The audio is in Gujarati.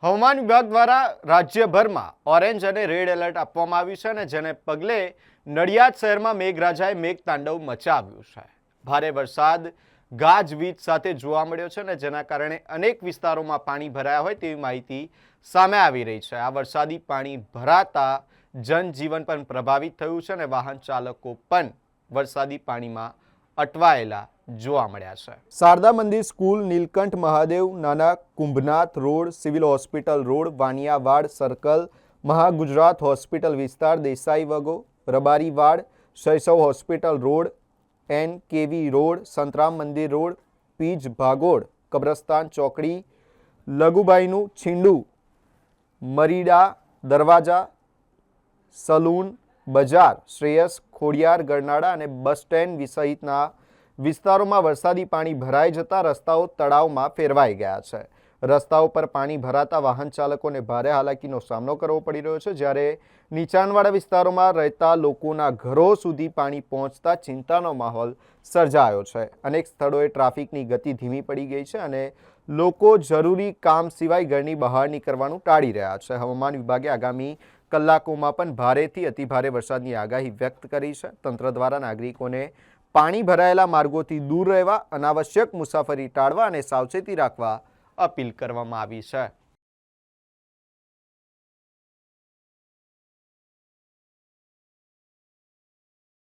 હવામાન વિભાગ દ્વારા રાજ્યભરમાં ઓરેન્જ અને રેડ એલર્ટ આપવામાં આવ્યું છે અને જેને પગલે નડિયાદ શહેરમાં મેઘરાજાએ મેઘતાંડવ મચાવ્યું છે। ભારે વરસાદ ગાજવીજ સાથે જોવા મળ્યો છે અને જેના કારણે અનેક વિસ્તારોમાં પાણી ભરાયા હોય તેવી માહિતી સામે આવી રહી છે। આ વરસાદી પાણી ભરાતા જનજીવન પણ પ્રભાવિત થયું છે અને વાહન ચાલકો પણ વરસાદી પાણીમાં અટવાયેલા જોવા મળ્યા છે। શારદા મંદિર school, Neelkanth Mahadev, Nana Kumbhnath road, civil hospital road, Vaniyavad circle, Mahagujarat hospital વિસ્તાર, દેસાઈ વગો, Rabarivad, Shaishav hospital road, NKV road, Santram મંદિર રોડ, પીજ ભાગોળ, કબ્રસ્તાન ચોકડી, લઘુભાઈનું છીંડુ, મરીડા દરવાજા, સલૂન બજાર, શ્રેયસ ખોડિયાર ગરનાળા અને બસ સ્ટેન્ડ સહિતના વિસ્તારોમાં વરસાદી પાણી ભરાઈ જતા રસ્તાઓ તળાવમાં ફેરવાઈ ગયા છે। રસ્તાઓ પર પાણી ભરાતા વાહન ચાલકોને ભારે હાલાકીનો સામનો કરવો પડી રહ્યો છે, જ્યારે નીચાણવાળા વિસ્તારોમાં રહેતા લોકોના ઘરો સુધી પાણી પહોંચતા ચિંતાનો માહોલ સર્જાયો છે। અનેક સ્થળોએ ટ્રાફિકની ગતિ ધીમી પડી ગઈ છે અને લોકો જરૂરી કામ સિવાય ઘરની બહાર નીકળવાનું ટાળી રહ્યા છે। હવામાન વિભાગે આગામી કલાકોમાં પણ ભારેથી અતિભારે વરસાદની આગાહી વ્યક્ત કરી છે। તંત્ર દ્વારા નાગરિકોને પાણી ભરાયેલા માર્ગોથી દૂર રહેવા, અનાવશ્યક મુસાફરી ટાળવા અને સાવચેતી રાખવા અપીલ કરવામાં આવી છે।